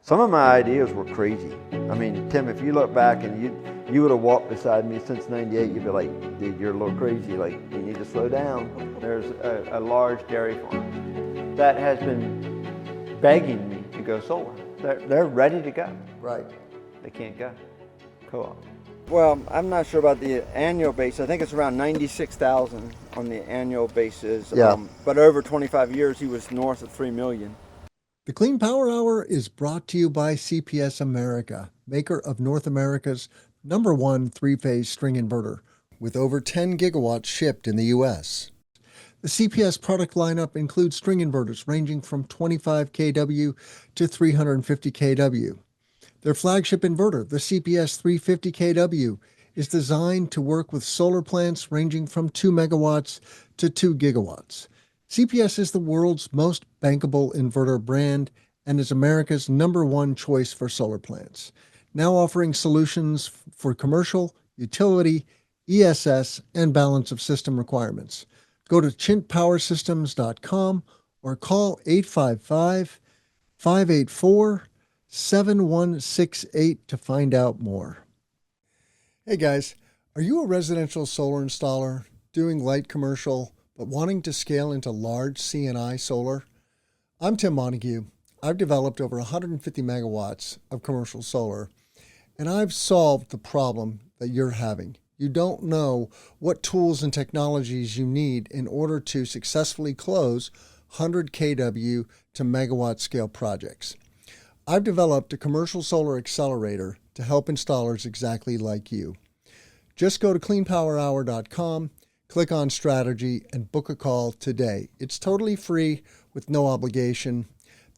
Some of my ideas were crazy. I mean, Tim, if you look back and you would have walked beside me since '98, you'd be like, dude, you're a little crazy. Like, you need to slow down. There's a large dairy farm that has been begging me to go solar. They're ready to go. Right. They can't go. Co-op. Well, I'm not sure about the annual base. I think it's around 96,000 on the annual basis. Yeah. But over 25 years, he was north of 3 million. The Clean Power Hour is brought to you by CPS America, maker of North America's #1 three-phase string inverter, with over 10 gigawatts shipped in the U.S. The CPS product lineup includes string inverters ranging from 25 kW to 350 kW. Their flagship inverter, the CPS 350 kW, is designed to work with solar plants ranging from 2 megawatts to 2 gigawatts. CPS is the world's most bankable inverter brand and is America's #1 choice for solar plants, now offering solutions for commercial, utility, ESS, and balance of system requirements. Go to chintpowersystems.com or call 855-584-7168 to find out more. Hey guys, are you a residential solar installer doing light commercial but wanting to scale into large C&I solar? I'm Tim Montague. I've developed over 150 megawatts of commercial solar, and I've solved the problem that you're having. You don't know what tools and technologies you need in order to successfully close 100 kW to megawatt scale projects. I've developed a commercial solar accelerator to help installers exactly like you. Just go to cleanpowerhour.com, click on strategy, and book a call today. It's totally free with no obligation.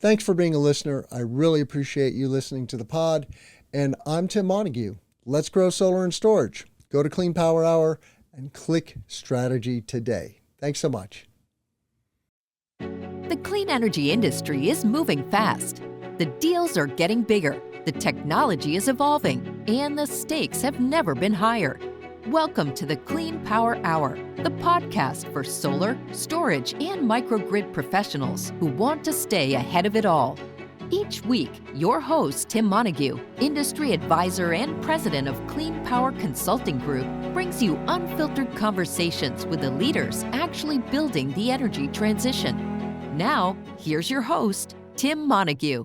Thanks for being a listener. I really appreciate you listening to the pod. And I'm Tim Montague. Let's grow solar and storage. Go to Clean Power Hour and click strategy today. Thanks so much. The clean energy industry is moving fast. The deals are getting bigger, the technology is evolving, and the stakes have never been higher. Welcome to the Clean Power Hour, the podcast for solar, storage, and microgrid professionals who want to stay ahead of it all. Each week, your host, Tim Montague, industry advisor and president of Clean Power Consulting Group, brings you unfiltered conversations with the leaders actually building the energy transition. Now, here's your host, Tim Montague.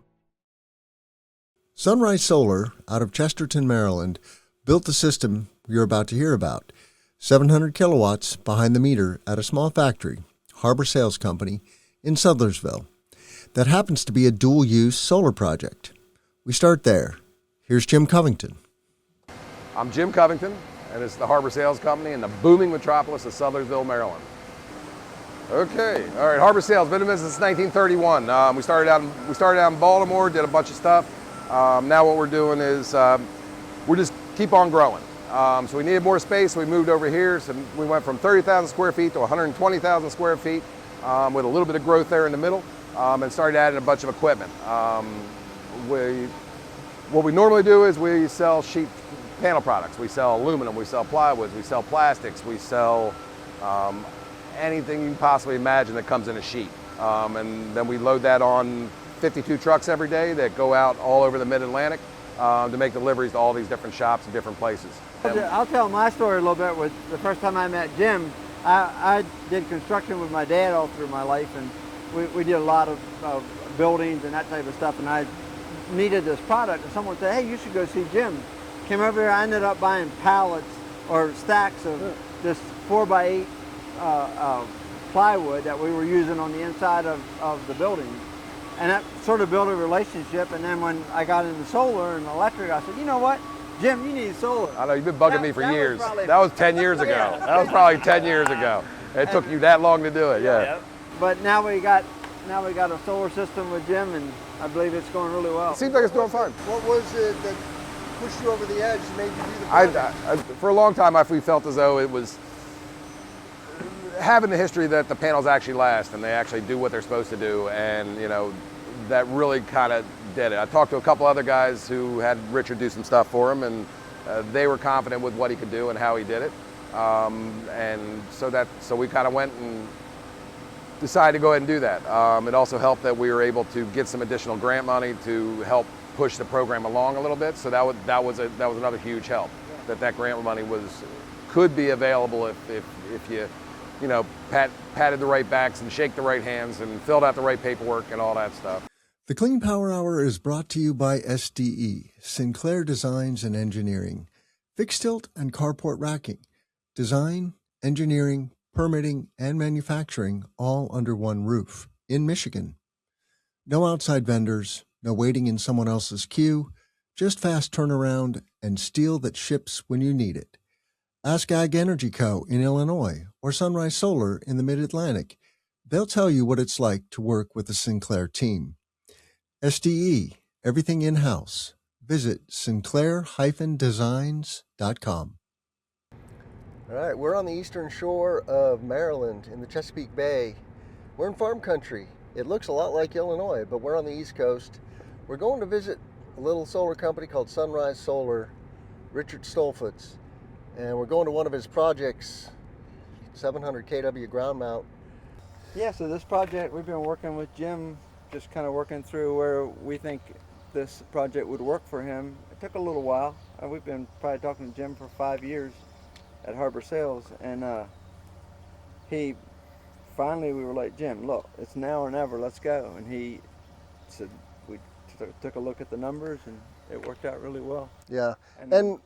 Sunrise Solar, out of Chestertown, Maryland, built the system you're about to hear about. 700 kilowatts behind the meter at a small factory, Harbor Sales Company, in Sudlersville. That happens to be a dual-use solar project. We start there. Here's Jim Covington. I'm Jim Covington, and it's the Harbor Sales Company in the booming metropolis of Sudlersville, Maryland. Okay, all right, Harbor Sales, been in business since 1931. We started out in Baltimore, did a bunch of stuff. Now what we're doing is we're just keep on growing. So we needed more space, so we moved over here. So we went from 30,000 square feet to 120,000 square feet with a little bit of growth there in the middle, and started adding a bunch of equipment. What we normally do is we sell sheet panel products. We sell aluminum, we sell plywood, we sell plastics, we sell anything you can possibly imagine that comes in a sheet. And then we load that on 52 trucks every day that go out all over the Mid-Atlantic to make deliveries to all these different shops and different places. I'll tell my story a little bit. With the first time I met Jim, I did construction with my dad all through my life, and we did a lot of buildings and that type of stuff, and I needed this product, and someone said, hey, you should go see Jim. Came over here, I ended up buying pallets or stacks of this 4x8 plywood that we were using on the inside of the building. And that sort of built a relationship, and then when I got into solar and electric, I said, you know what, Jim, you need solar. I know, you've been bugging me for years. That was 10 years ago. Yeah. That was probably 10 years ago. It took you that long to do it, yeah. But now we got a solar system with Jim, and I believe it's going really well. It seems like it's doing fine. What was it that pushed you over the edge and made you do the project? For a long time, we felt as though it was having the history that the panels actually last and they actually do what they're supposed to do, and that really kind of did it. I talked to a couple other guys who had Richard do some stuff for him, and they were confident with what he could do and how he did it. And so we kind of went and decided to go ahead and do that. It also helped that we were able to get some additional grant money to help push the program along a little bit. So that was another huge help. That grant money could be available if you know, patted the right backs and shake the right hands and filled out the right paperwork and all that stuff. The Clean Power Hour is brought to you by SDE, Sinclair Designs and Engineering, fixed tilt and carport racking, design, engineering, permitting, and manufacturing all under one roof in Michigan. No outside vendors, no waiting in someone else's queue, just fast turnaround and steel that ships when you need it. Ask Ag Energy Co. in Illinois or Sunrise Solar in the Mid-Atlantic. They'll tell you what it's like to work with the Sinclair team. SDE, everything in-house. Visit sinclair-designs.com. All right, we're on the eastern shore of Maryland in the Chesapeake Bay. We're in farm country. It looks a lot like Illinois, but we're on the East Coast. We're going to visit a little solar company called Sunrise Solar, Richard Stoltzfus, and we're going to one of his projects, 700 kW ground mount. Yeah, so this project, we've been working with Jim, just kind of working through where we think this project would work for him. It took a little while. We've been probably talking to Jim for 5 years at Harbor Sales, and we were like, Jim, look, it's now or never, let's go. And he said, we took a look at the numbers, and it worked out really well. Yeah, and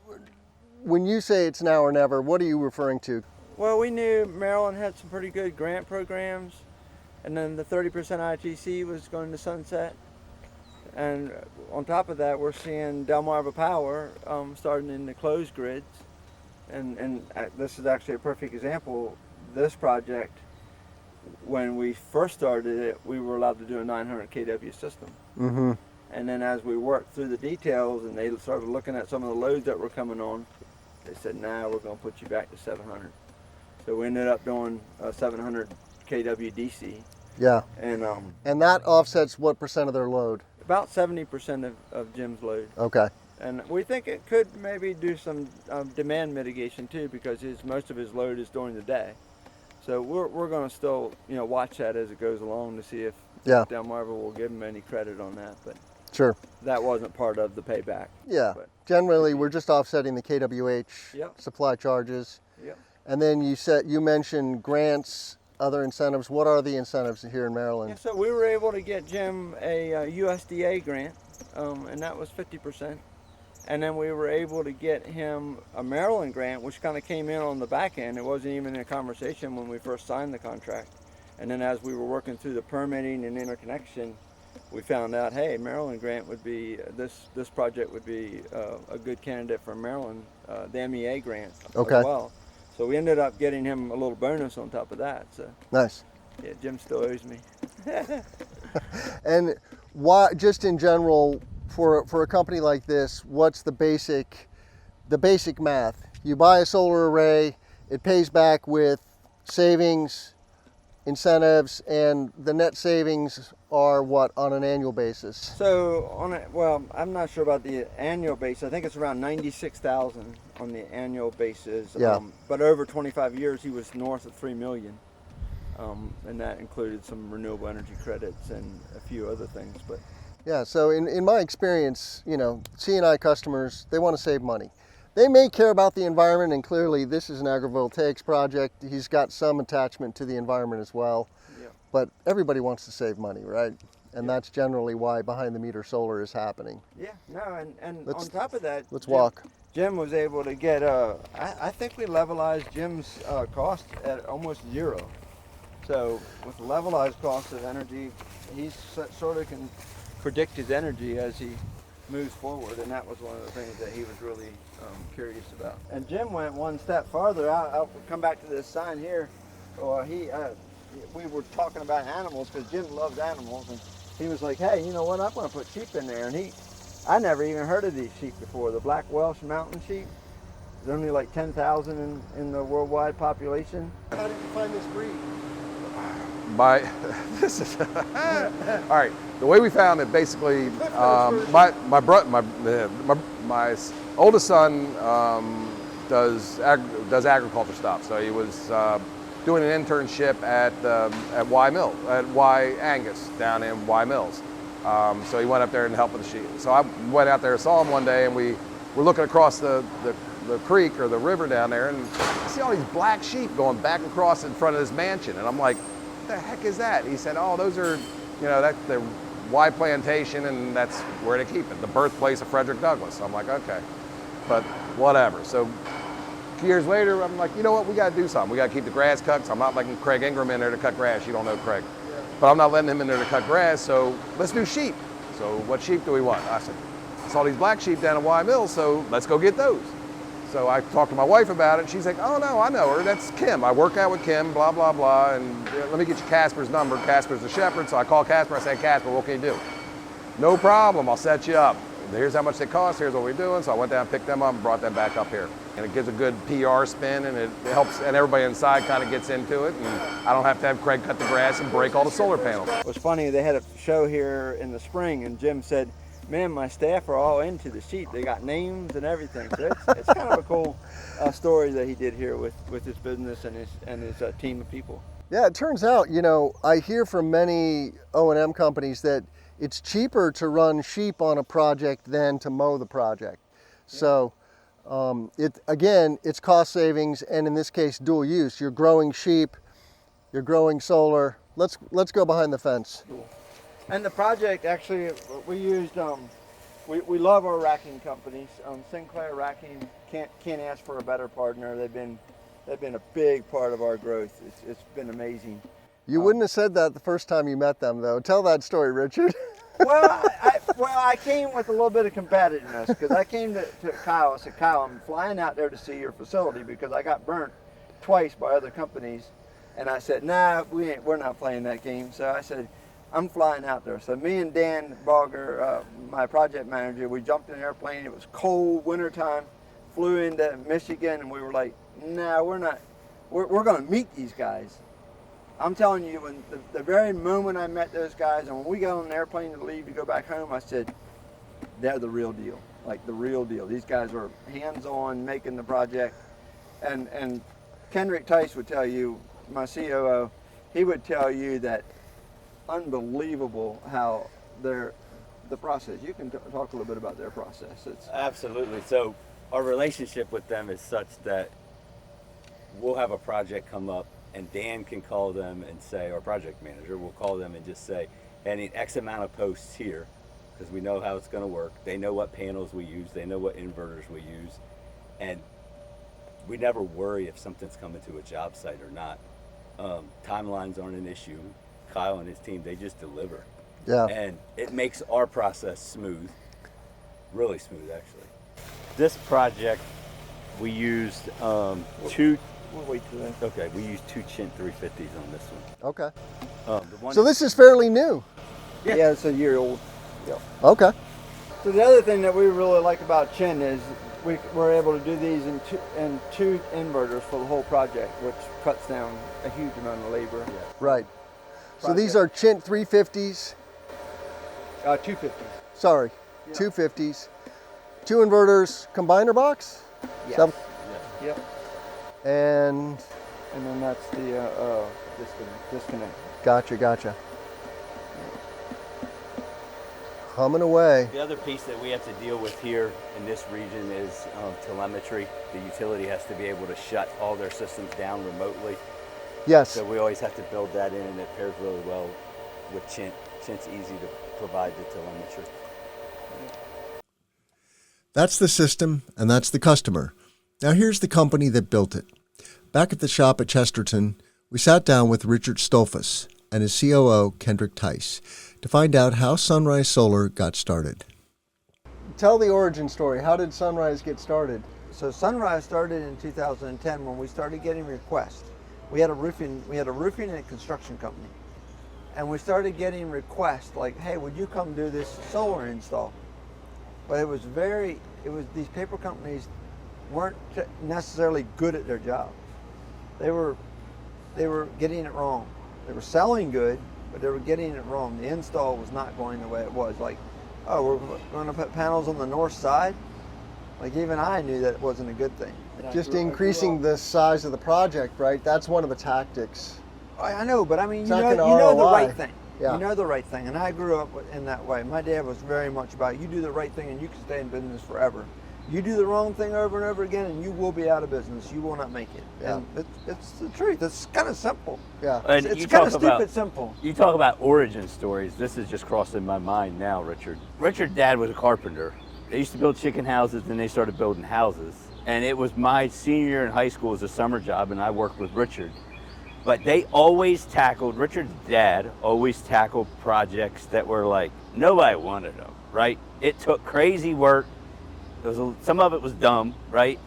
when you say it's now or never, what are you referring to? Well, we knew Maryland had some pretty good grant programs, and then the 30% ITC was going to sunset. And on top of that, we're seeing Delmarva Power starting in the closed grids. And this is actually a perfect example. This project, when we first started it, we were allowed to do a 900 kW system. Mm-hmm. And then as we worked through the details and they started looking at some of the loads that were coming on, they said, nah, we're going to put you back to 700. So we ended up doing a 700 kW DC. Yeah. And that offsets what percent of their load? About 70% of Jim's load. Okay. And we think it could maybe do some demand mitigation too, because most of his load is during the day. So we're going to still, watch that as it goes along to see if Delmarva will give him any credit on that. But sure, that wasn't part of the payback. Yeah. But generally, we're just offsetting the KWH supply charges. Yep. And then you mentioned grants, other incentives. What are the incentives here in Maryland? Yeah, so we were able to get Jim a USDA grant, and that was 50%. And then we were able to get him a Maryland grant, which kind of came in on the back end. It wasn't even in a conversation when we first signed the contract. And then as we were working through the permitting and interconnection, we found out, hey, Maryland grant would be, this project would be a good candidate for Maryland, the MEA grant as well. So we ended up getting him a little bonus on top of that. So nice. Yeah, Jim still owes me. And why, just in general, for a company like this, what's the basic math? You buy a solar array, it pays back with savings, incentives, and the net savings are what on an annual basis? So I'm not sure about the annual basis. I think it's around $96,000 on the annual basis. Yeah. But over 25 years, he was north of $3 million. And that included some renewable energy credits and a few other things. But yeah, so in my experience, C&I customers, they want to save money. They may care about the environment, and clearly this is an agrivoltaics project. He's got some attachment to the environment as well. Yeah. But everybody wants to save money, right? And that's generally why behind the meter solar is happening. Yeah, no, and on top of that, Jim was able to get, I think we levelized Jim's cost at almost zero. So with the levelized cost of energy, he sort of can predict his energy as he moves forward, and that was one of the things that he was really curious about. And Jim went one step farther. I'll come back to this sign here. We were talking about animals because Jim loves animals, and he was like, hey, you know what, I'm going to put sheep in there. And I never even heard of these sheep before, the black Welsh mountain sheep. There's only like 10,000 in the worldwide population. How did you find this breed? This is all right. The way we found it, basically, my oldest son does agriculture stuff. So he was doing an internship at Y Angus down in Y Mills, So he went up there and helped with the sheep. So I went out there, saw him one day, and we were looking across the creek or the river down there, and I see all these black sheep going back across in front of this mansion. And I'm like, what the heck is that? He said, oh, those are, that's the Y plantation, and that's where they keep it, the birthplace of Frederick Douglass. So I'm like, okay, but whatever. So years later, I'm like, you know what, we got to do something. We got to keep the grass cut. So I'm not letting Craig Ingram in there to cut grass. You don't know Craig. Yeah. But I'm not letting him in there to cut grass, so let's do sheep. So what sheep do we want? I said, I saw these black sheep down at Y Mills, so let's go get those. So I talked to my wife about it, and she's like, oh no, I know her, that's Kim. I work out with Kim, blah, blah, blah, and let me get you Casper's number. Casper's the shepherd, so I call Casper, I say, Casper, what can you do? No problem, I'll set you up. Here's how much they cost, here's what we're doing. So I went down, picked them up, and brought them back up here. And it gives a good PR spin, and it helps, and everybody inside kind of gets into it, and I don't have to have Craig cut the grass and break all the solar panels. It was funny, they had a show here in the spring, and Jim said, man, my staff are all into the sheep. They got names and everything. So it's kind of a cool story that he did here with his business and his team of people. Yeah, it turns out, I hear from many O&M companies that it's cheaper to run sheep on a project than to mow the project. Yeah. So it's cost savings, and in this case, dual use. You're growing sheep, you're growing solar. Let's go behind the fence. Cool. And the project, actually, we used, we love our racking companies. Sinclair Racking, can't ask for a better partner. They've been a big part of our growth. It's been amazing. You wouldn't have said that the first time you met them, though. Tell that story, Richard. Well, I came with a little bit of competitiveness, because I came to Kyle. I said, Kyle, I'm flying out there to see your facility because I got burnt twice by other companies. And I said, nah, we're not playing that game. So I said, I'm flying out there. So me and Dan Bogger, my project manager, we jumped in an airplane. It was cold, wintertime, flew into Michigan, and we were like, nah, we're not. We're going to meet these guys. I'm telling you, when the very moment I met those guys, and when we got on an airplane to leave to go back home, I said, they're the real deal, like the real deal. These guys are hands-on making the project. And Kendrick Tice would tell you, my COO, he would tell you that unbelievable how the process. You can talk a little bit about their process. Absolutely. So our relationship with them is such that we'll have a project come up, and Dan can call them and say, our project manager will call them and just say, I need X amount of posts here, because we know how it's going to work. They know what panels we use. They know what inverters we use. And we never worry if something's coming to a job site or not. Timelines aren't an issue. Kyle and his team, they just deliver. Yeah. And it makes our process smooth, really smooth actually. This project, we used two. We'll wait till then. Okay, we used two Chint 350s on this one. Okay. So this is fairly new. Yeah, it's a year old. Yeah. Okay. So the other thing that we really like about Chin is we're able to do these in two inverters for the whole project, which cuts down a huge amount of labor. Yeah. Right. So these are Chint 350s? 250s. Sorry, yeah. 250s. Two inverters, combiner box? Yes. Yep. And then that's the disconnect. Gotcha. Humming away. The other piece that we have to deal with here in this region is telemetry. The utility has to be able to shut all their systems down remotely. Yes. So we always have to build that in, and it pairs really well with Chint. Chint's easy to provide the telemetry. That's the system, and that's the customer. Now here's the company that built it. Back at the shop at Chesterton, we sat down with Richard Stoltzfus and his COO, Kendrick Tice, to find out how Sunrise Solar got started. Tell the origin story. How did Sunrise get started? So Sunrise started in 2010 when we started getting requests. We had a roofing and construction company, and we started getting requests like, "Hey, would you come do this solar install?" But it was these paper companies weren't necessarily good at their job. They were getting it wrong. They were selling good, but they were getting it wrong. The install was not going the way it was. Like, oh, we're going to put panels on the north side. Like, even I knew that wasn't a good thing. Just increasing the size of the project, right? That's one of the tactics. I know, but I mean, you know know the right thing. Yeah. You know the right thing. And I grew up in that way. My dad was very much about, you do the right thing and you can stay in business forever. You do the wrong thing over and over again and you will be out of business. You will not make it. Yeah. And it's the truth. It's kind of simple. Yeah. And It's you kind of talk stupid about- simple. You talk about origin stories. This is just crossing my mind now, Richard. Richard's dad was a carpenter. They used to build chicken houses, then they started building houses. And it was my senior year in high school as a summer job, and I worked with Richard. But they always tackled, Richard's dad always tackled projects that were like, nobody wanted them, right? It took crazy work. Some of it was dumb, right?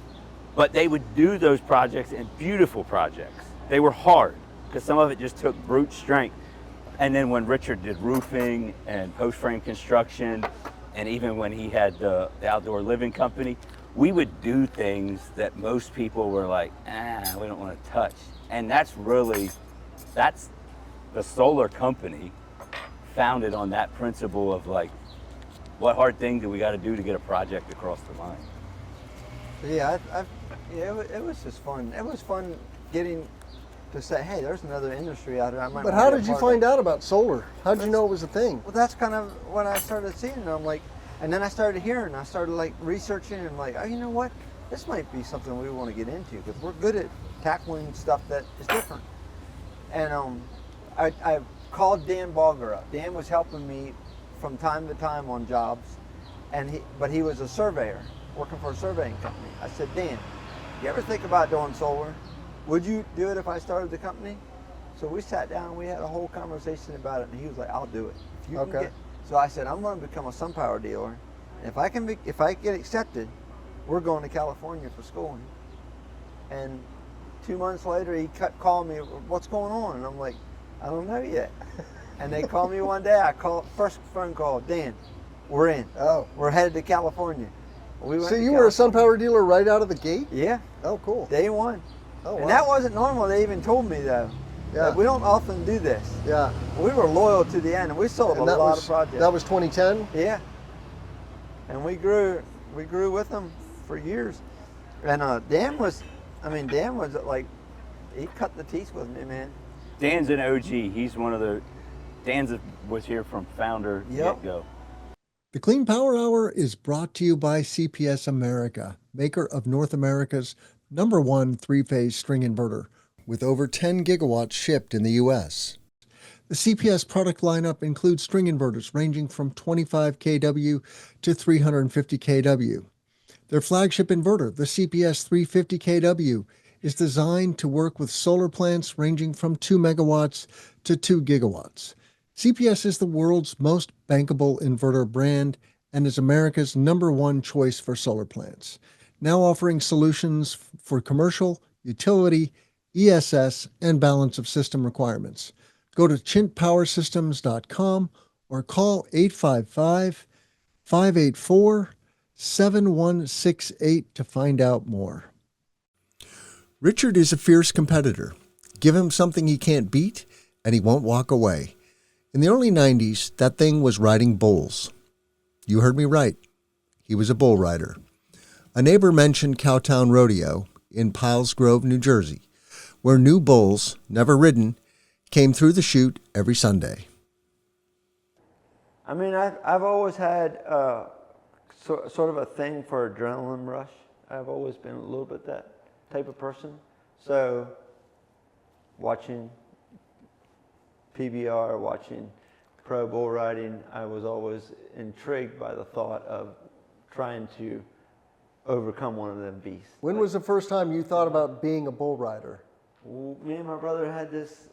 But they would do those projects, and beautiful projects. They were hard because some of it just took brute strength. And then when Richard did roofing and post-frame construction, and even when he had the outdoor living company, we would do things that most people were like, we don't want to touch. And that's the solar company founded on that principle of like, what hard thing do we got to do to get a project across the line? Yeah, it was just fun. It was fun getting to say, hey, there's another industry out there. I might But wanna how be a did you part of find it. out about solar? How did you know it was a thing? Well, that's kind of when I started seeing it. I'm like, and then I started hearing, I started like researching and like, oh, you know what? This might be something we want to get into because we're good at tackling stuff that is different. And I called Dan Balger up. Dan was helping me from time to time on jobs, but he was a surveyor working for a surveying company. I said, Dan, you ever think about doing solar? Would you do it if I started the company? So we sat down and we had a whole conversation about it, and he was like, I'll do it. If you can Okay. So I said, I'm going to become a SunPower dealer. And if I get accepted, we're going to California for schooling. And 2 months later, he called me, what's going on? And I'm like, I don't know yet. And they called me one day. First phone call, Dan, we're in. Oh. We're headed to California. We went So to you were a California. SunPower dealer right out of the gate? Yeah, Oh, cool. day one. Oh, wow. And that wasn't normal. They even told me though. Yeah. That we don't often do this. Yeah. We were loyal to the end, and we sold And a lot of projects. that was 2010? Yeah. And we grew with them for years. And Dan was like, he cut the teeth with me, man. Dan's an OG. He's one of the, was here from founder Yep. get-go. The Clean Power Hour is brought to you by CPS America, maker of North America's #1 three-phase string inverter, with over 10 gigawatts shipped in the U.S. The CPS product lineup includes string inverters ranging from 25 kW to 350 kW. Their flagship inverter, the CPS 350 kW, is designed to work with solar plants ranging from 2 megawatts to 2 gigawatts. CPS is the world's most bankable inverter brand and is America's #1 choice for solar plants, now offering solutions for commercial, utility, ESS, and balance of system requirements. Go to chintpowersystems.com or call 855-584-7168 to find out more. Richard is a fierce competitor. Give him something he can't beat, and he won't walk away. In the early 90s, that thing was riding bulls. You heard me right. He was a bull rider. A neighbor mentioned Cowtown Rodeo in Piles Grove, New Jersey, where new bulls, never ridden, came through the chute every Sunday. I mean, I've always had sort of a thing for adrenaline rush. I've always been a little bit that type of person. So watching PBR, watching pro bull riding, I was always intrigued by the thought of trying to overcome one of them beasts. When was the first time you thought about being a bull rider? Me and my brother had this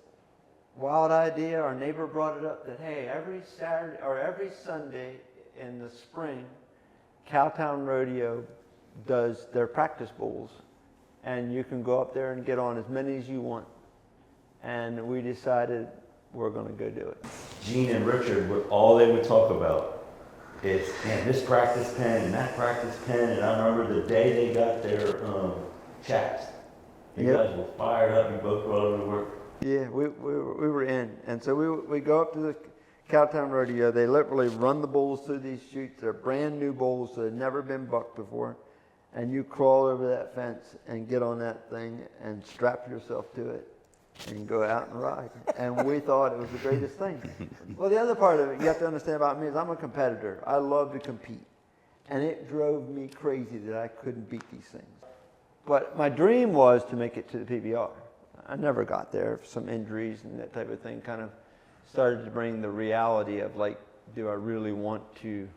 wild idea. Our neighbor brought it up that, hey, every Saturday or every Sunday in the spring, Cowtown Rodeo does their practice bulls, and you can go up there and get on as many as you want. And we decided we're going to go do it. Gene and Richard, all they would talk about is, man, this practice pen and that practice pen. And I remember the day they got their chaps. You Yep. guys were fired up. You both brought them to work. Yeah, we were in. And so we go up to the Cowtown Rodeo. They literally run the bulls through these chutes. They're brand new bulls that have never been bucked before. And you crawl over that fence and get on that thing and strap yourself to it. and go out and ride. And we thought it was the greatest thing. Well, the other part of it you have to understand about me is I'm a competitor. I love to compete. And it drove me crazy that I couldn't beat these things. But my dream was to make it to the PBR. I never got there. Some injuries and that type of thing kind of started to bring the reality of like, do I really want to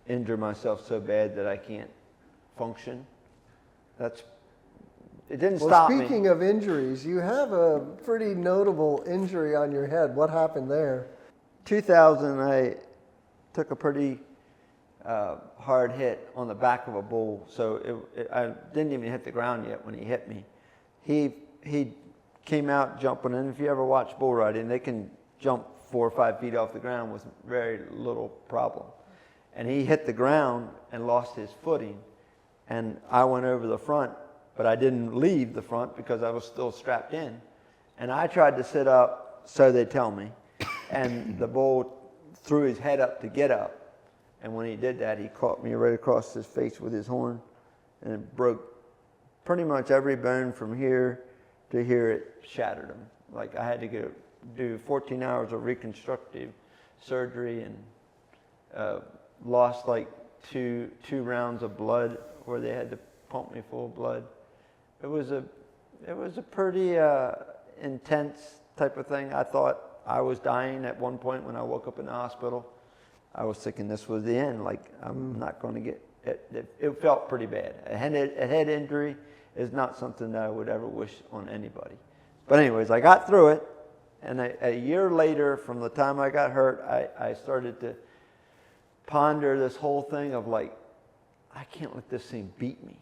injure myself so bad that I can't function? It didn't stop me. Well, speaking of injuries, you have a pretty notable injury on your head. What happened there? 2000, I took a pretty hard hit on the back of a bull. So I didn't even hit the ground yet when he hit me. He came out jumping, and if you ever watch bull riding, they can jump 4 or 5 feet off the ground with very little problem. And he hit the ground and lost his footing. And I went over the front, but I didn't leave the front because I was still strapped in. And I tried to sit up, so they tell me. And the bull threw his head up to get up. And when he did that, he caught me right across his face with his horn. And it broke pretty much every bone from here to here. It shattered him. Like I had to do 14 hours of reconstructive surgery and lost like two rounds of blood where they had to pump me full of blood. It was a pretty intense type of thing. I thought I was dying at one point when I woke up in the hospital. I was thinking this was the end. Like I'm not going to get it. It felt pretty bad. A head injury is not something that I would ever wish on anybody. But anyways, I got through it, and a year later, from the time I got hurt, I started to ponder this whole thing of like, I can't let this thing beat me.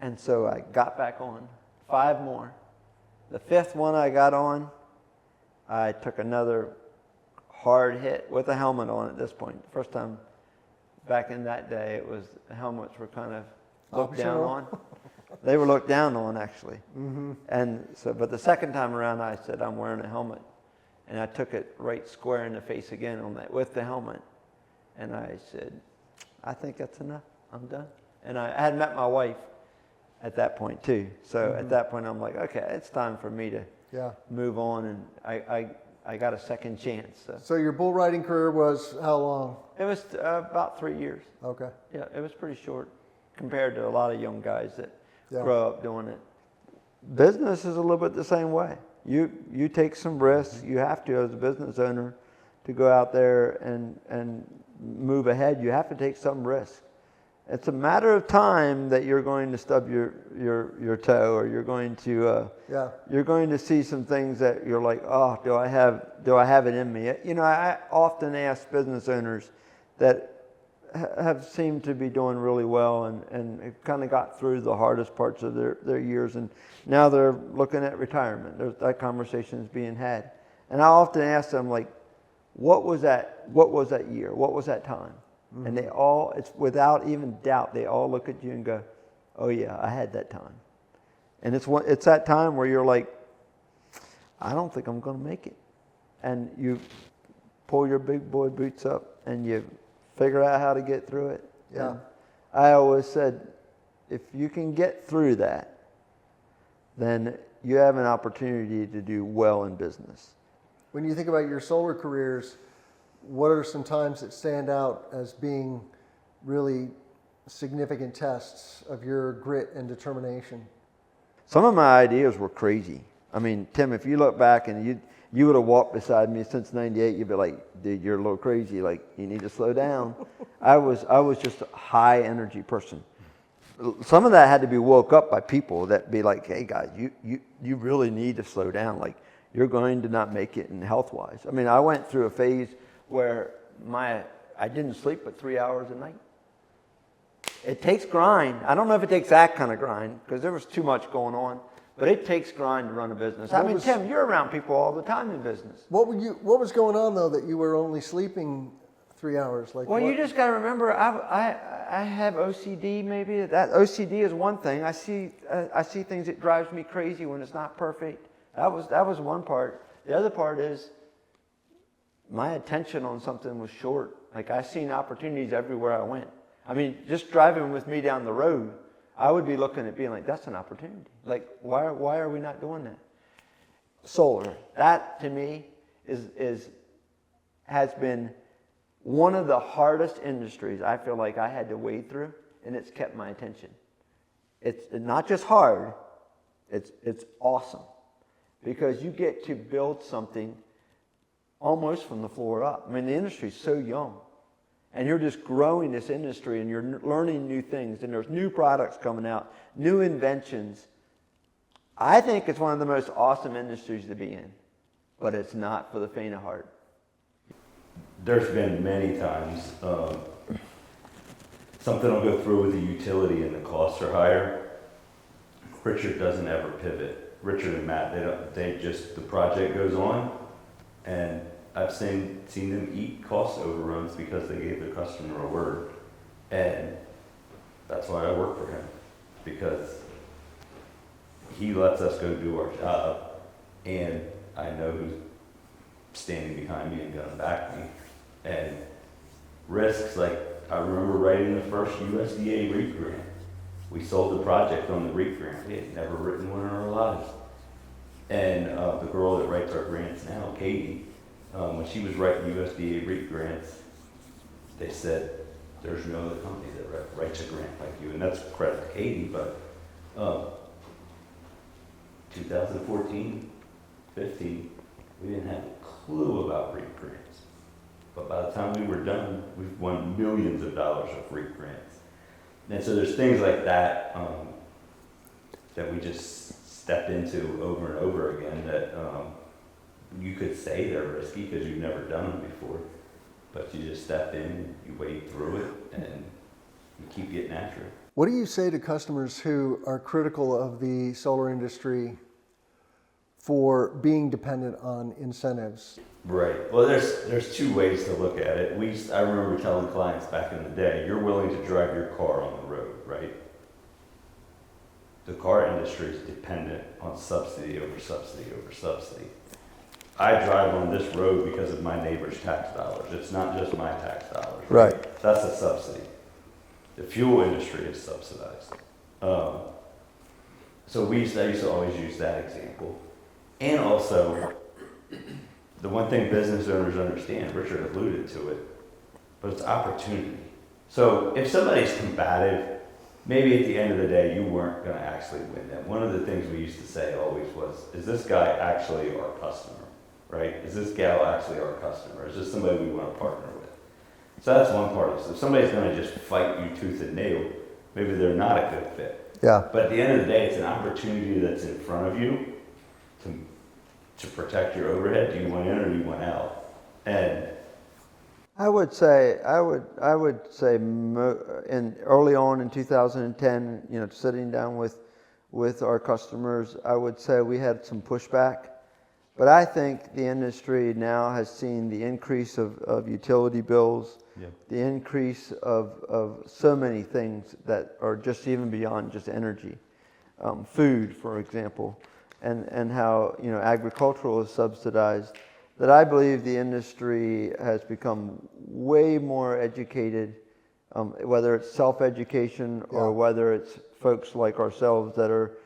And so I got back on 5 more. The 5th one I got on, I took another hard hit with a helmet on at this point. The first time back in that day, it was the helmets were kind of looked down on. They were looked down on, actually. Mm-hmm. And so, but the second time around, I said, I'm wearing a helmet. And I took it right square in the face again on that with the helmet. And I said, I think that's enough. I'm done. And I had met my wife at that point too. So at that point, I'm like, okay, it's time for me to move on. And I got a second chance. So your bull riding career was how long? It was about 3 years. Okay. Yeah, it was pretty short compared to a lot of young guys that grow up doing it. Business is a little bit the same way. You take some risks. You have to, as a business owner, to go out there and move ahead. You have to take some risk. It's a matter of time that you're going to stub your toe, or you're going to see some things that you're like, oh, do I have it in me? You know, I often ask business owners that have seemed to be doing really well and kind of got through the hardest parts of their years, and now they're looking at retirement. That conversation is being had, and I often ask them, like, what was that year? What was that time? Mm-hmm. And it's without even doubt, they all look at you and go, oh yeah, I had that time. And it's that time where you're like, I don't think I'm going to make it. And you pull your big boy boots up and you figure out how to get through it. Yeah. And I always said, if you can get through that, then you have an opportunity to do well in business. When you think about your solar careers, what are some times that stand out as being really significant tests of your grit and determination? Some of my ideas were crazy. I mean, Tim, if you look back and you would have walked beside me since '98, you'd be like, dude, you're a little crazy. Like, you need to slow down. I was just a high energy person. Some of that had to be woke up by people that be like, hey guys, you really need to slow down. Like, you're going to not make it in health-wise. I mean, I went through a phase where I didn't sleep but 3 hours a night. It takes grind. I don't know if it takes that kind of grind, because there was too much going on, but it takes grind to run a business. Tim, you're around people all the time in business. What was going on though that you were only sleeping 3 hours? You just got to remember, I have OCD. Maybe that OCD is one thing. I see things that drives me crazy when it's not perfect. That was one part. The other part is my attention on something was short. Like, I seen opportunities everywhere I went. I mean, just driving with me down the road, I would be looking at being like, that's an opportunity. Like, why are we not doing that? Solar, that to me has been one of the hardest industries I feel like I had to wade through, and it's kept my attention. It's not just hard, it's awesome, because you get to build something almost from the floor up. I mean, the industry's so young, and you're just growing this industry, and you're learning new things, and there's new products coming out, new inventions. I think it's one of the most awesome industries to be in, but it's not for the faint of heart. There's been many times something will go through with the utility and the costs are higher. Richard doesn't ever pivot. Richard and Matt, the project goes on, and I've seen them eat cost overruns because they gave the customer a word. And that's why I work for him, because he lets us go do our job, and I know who's standing behind me and gonna back me. And risks, like I remember writing the first USDA REAP grant. We sold the project on the REAP grant. We had never written one in our lives. And the girl that writes our grants now, Katie, when she was writing USDA REAP grants, they said, there's no other company that writes a grant like you. And that's credit to Katie, but 2014, 15, we didn't have a clue about REAP grants. But by the time we were done, we've won millions of dollars of REAP grants. And so there's things like that that we just step into over and over again that you could say they're risky because you've never done them before, but you just step in, you wade through it, and you keep getting after it. What do you say to customers who are critical of the solar industry for being dependent on incentives? Right. Well, there's two ways to look at it. I remember telling clients back in the day, you're willing to drive your car on the road, right? The car industry is dependent on subsidy over subsidy over subsidy. I drive on this road because of my neighbor's tax dollars. It's not just my tax dollars. Right. That's a subsidy. The fuel industry is subsidized. So I used to always use that example. And also, the one thing business owners understand, Richard alluded to it, but it's opportunity. So if somebody's combative, maybe at the end of the day, you weren't going to actually win them. One of the things we used to say always was, is this guy actually our customer, right? Is this gal actually our customer? Is this somebody we want to partner with? So that's one part of it. So if somebody's going to just fight you tooth and nail, maybe they're not a good fit. Yeah. But at the end of the day, it's an opportunity that's in front of you to protect your overhead. Do you want in or do you want out? And I would say in early on in 2010, sitting down with our customers, I would say we had some pushback. But I think the industry now has seen the increase of utility bills, the increase of so many things that are just even beyond just energy. Food, for example, and how agricultural is subsidized, that I believe the industry has become way more educated, whether it's self-education or whether it's folks like ourselves that are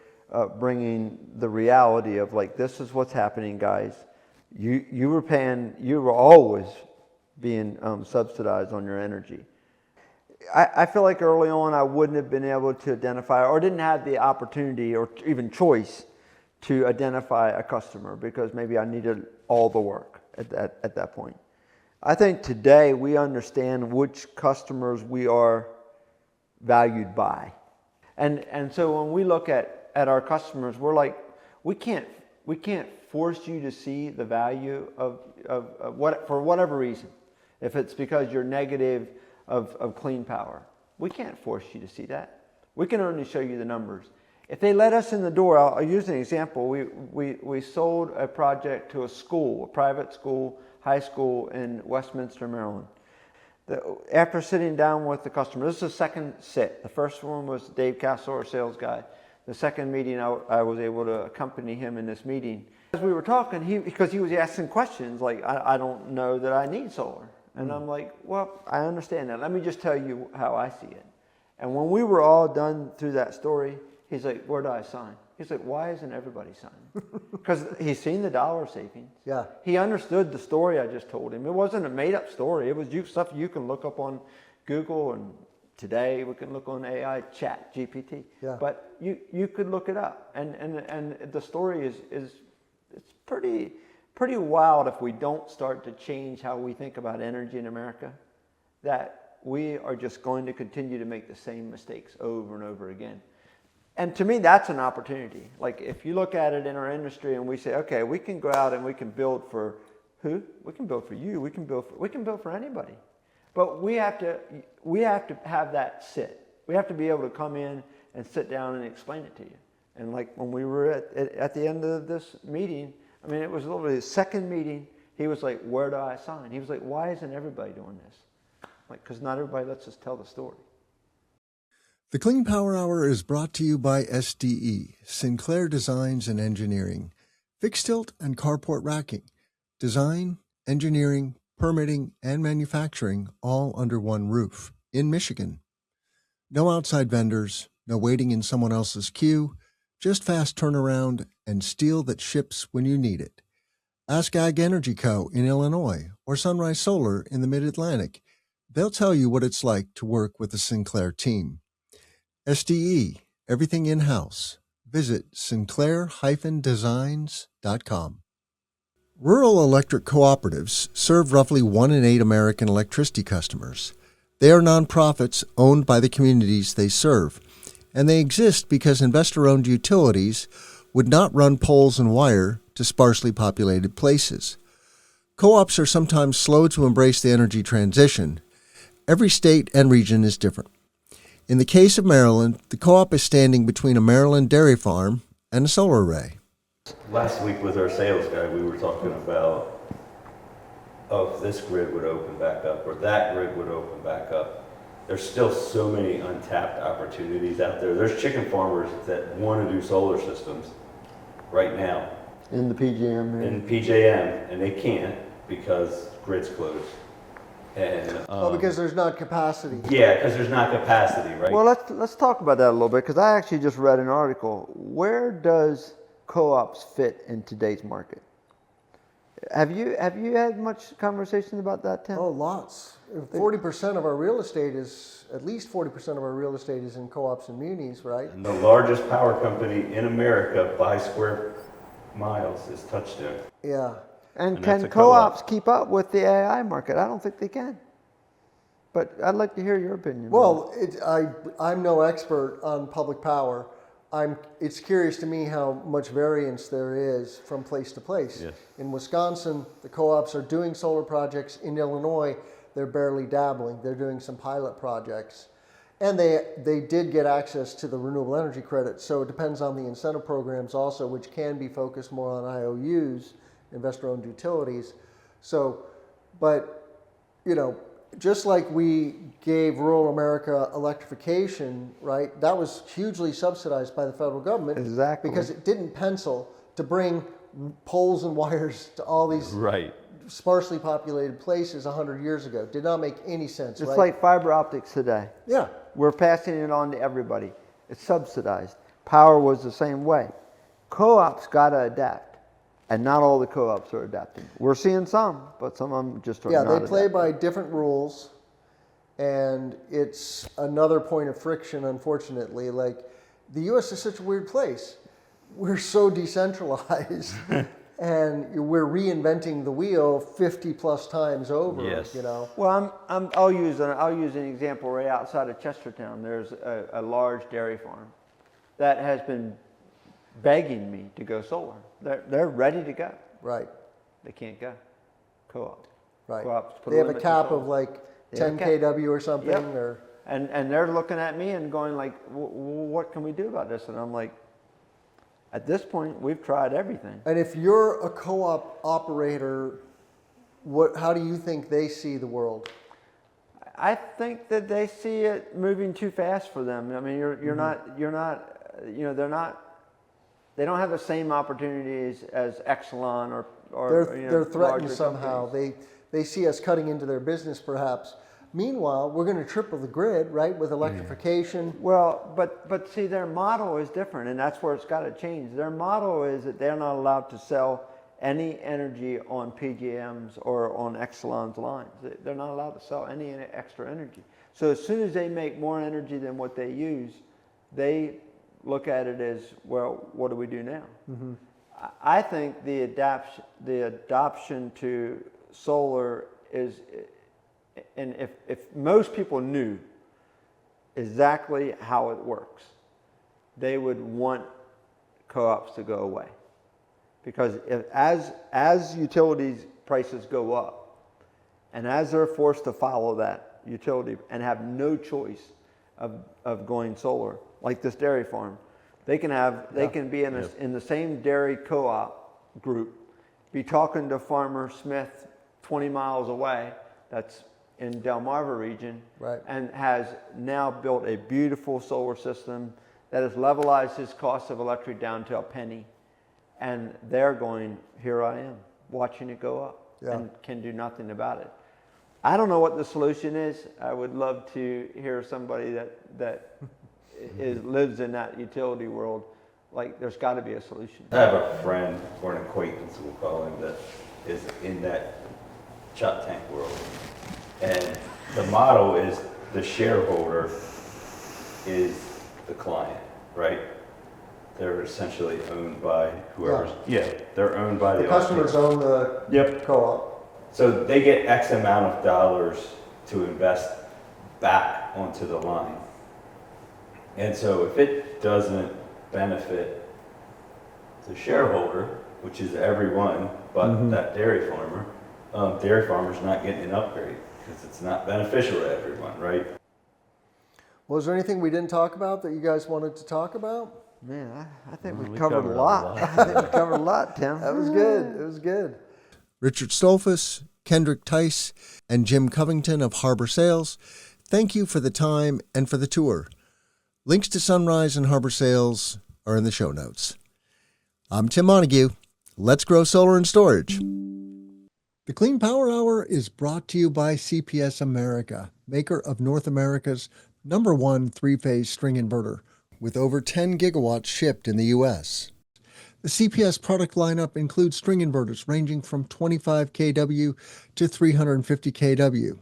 bringing the reality of like, this is what's happening, guys. You were always being subsidized on your energy. I feel like early on I wouldn't have been able to identify or didn't have the opportunity or even choice to identify a customer because maybe I needed all the work at that point. I think today we understand which customers we are valued by. And so when we look at our customers, we're like, we can't force you to see the value of what, for whatever reason. If it's because you're negative of clean power, we can't force you to see that. We can only show you the numbers. If they let us in the door, I'll use an example. We sold a project to a school, a private school, high school in Westminster, Maryland. After sitting down with the customer, this is the second sit. The first one was Dave Castle, our sales guy. The second meeting, I was able to accompany him in this meeting. As we were talking, because he was asking questions like, I don't know that I need solar. And I'm like, well, I understand that. Let me just tell you how I see it. And when we were all done through that story, he's like, where do I sign? He's like, why isn't everybody signing? Because he's seen the dollar savings. Yeah. He understood the story I just told him. It wasn't a made-up story. It was stuff you can look up on Google, and today we can look on AI, Chat, GPT. Yeah. But you could look it up, and the story is it's pretty wild if we don't start to change how we think about energy in America, that we are just going to continue to make the same mistakes over and over again. And to me, that's an opportunity. Like, if you look at it in our industry and we say, okay, we can go out and we can build for who? We can build for you. We can build for anybody. But we have to have that sit. We have to be able to come in and sit down and explain it to you. And like when we were at the end of this meeting, I mean, it was literally the second meeting, he was like, where do I sign? He was like, why isn't everybody doing this? Like, because not everybody lets us tell the story. The Clean Power Hour is brought to you by SDE, Sinclair Designs and Engineering, fixed tilt and carport racking, design, engineering, permitting, and manufacturing all under one roof in Michigan. No outside vendors, no waiting in someone else's queue, just fast turnaround and steel that ships when you need it. Ask Ag Energy Co. in Illinois or Sunrise Solar in the Mid-Atlantic. They'll tell you what it's like to work with the Sinclair team. SDE, everything in-house. Visit sinclair-designs.com. Rural electric cooperatives serve roughly 1 in 8 American electricity customers. They are nonprofits owned by the communities they serve, and they exist because investor-owned utilities would not run poles and wire to sparsely populated places. Co-ops are sometimes slow to embrace the energy transition. Every state and region is different. In the case of Maryland, the co-op is standing between a Maryland dairy farm and a solar array. Last week with our sales guy, we were talking about if this grid would open back up or that grid would open back up. There's still so many untapped opportunities out there. There's chicken farmers that want to do solar systems right now. In the PJM. In PJM, and they can't because grid's closed. And, because there's not capacity. Yeah, because there's not capacity, right? Well, let's talk about that a little bit, because I actually just read an article. Where does co-ops fit in today's market? Have you had much conversation about that, Tim? Oh, lots. 40% of our real estate is, at least 40% of our real estate is in co-ops and munis, right? And the largest power company in America by square miles is Touchstone. Yeah. And that's can a co-op. co-ops keep up with the AI market? I don't think they can. But I'd like to hear your opinion. Well, I'm no expert on public power. It's curious to me how much variance there is from place to place. Yes. In Wisconsin, the co-ops are doing solar projects. In Illinois, they're barely dabbling. They're doing some pilot projects. And they did get access to the renewable energy credit. So it depends on the incentive programs also, which can be focused more on IOUs, investor-owned utilities. So, but, you know, just like we gave rural America electrification, right? That was hugely subsidized by the federal government. Exactly. Because it didn't pencil to bring poles and wires to all these Right. sparsely populated places 100 years ago. Did not make any sense, It's right? like fiber optics today. Yeah. We're passing it on to everybody. It's subsidized. Power was the same way. Co-ops got to adapt. And not all the co-ops are adapting. We're seeing some, but some of them just are not Yeah, they play adapting. by different rules, and it's another point of friction, unfortunately. Like, the U.S. is such a weird place. We're so decentralized, and we're reinventing the wheel 50 plus times over. Yes. You know. Well, I'll use an example right outside of Chestertown. There's a large dairy farm that has been begging me to go solar. They're ready to go. Right. They can't go. Co-op. Right. Co-ops put They have a limit to cap solar. of like They have 10 a cap. kW or something, Yep. or And they're looking at me and going like, what can we do about this? And I'm like, at this point, we've tried everything. and if you're a co-op operator, how do you think they see the world? I think that they see it moving too fast for them. I mean, they don't have the same opportunities as Exelon or They're threatened larger somehow. companies. They see us cutting into their business, perhaps. Meanwhile, we're going to triple the grid, right, with electrification. Well, but see, their model is different, and that's where it's got to change. Their model is that they're not allowed to sell any energy on PGMs or on Exelon's lines. They're not allowed to sell any extra energy. So as soon as they make more energy than what they use, they look at it as, well, what do we do now? Mm-hmm. I think the adoption to solar is, and if most people knew exactly how it works, they would want co-ops to go away. Because as utilities prices go up, and as they're forced to follow that utility and have no choice of going solar, like this dairy farm, they can be in the same dairy co-op group, be talking to Farmer Smith 20 miles away, that's in Delmarva region, right, and has now built a beautiful solar system that has levelized his cost of electric down to a penny. And they're going, here I am, watching it go up, and can do nothing about it. I don't know what the solution is. I would love to hear somebody that lives in that utility world. Like, there's got to be a solution. I have a friend, or an acquaintance, we'll call him, that is in that chop tank world. And the model is the shareholder is the client, right? They're essentially owned by whoever's, they're owned by the customers own the co-op. So they get X amount of dollars to invest back onto the line. And so if it doesn't benefit the shareholder, which is everyone but that dairy farmer's not getting an upgrade because it's not beneficial to everyone, right? Well, is there anything we didn't talk about that you guys wanted to talk about? Man, I think we covered a lot. I think we covered a lot, Tim. That was good. It was good. Richard Stoltzfus, Kendrick Tice, and Jim Covington of Harbor Sales, thank you for the time and for the tour. Links to Sunrise and Harbor Sales are in the show notes. I'm Tim Montague. Let's grow solar and storage. The Clean Power Hour is brought to you by CPS America, maker of North America's #1 three-phase string inverter, with over 10 gigawatts shipped in the U.S. The CPS product lineup includes string inverters ranging from 25 kW to 350 kW.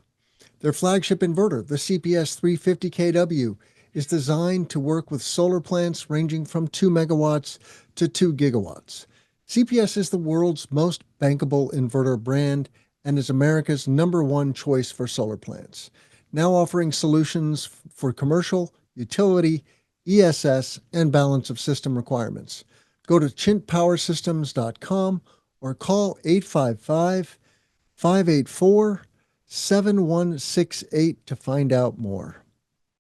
Their flagship inverter, the CPS 350 kW, is designed to work with solar plants ranging from 2 megawatts to 2 gigawatts. CPS is the world's most bankable inverter brand and is America's #1 choice for solar plants, now offering solutions for commercial, utility, ESS, and balance of system requirements. Go to chintpowersystems.com or call 855-584-7168 to find out more.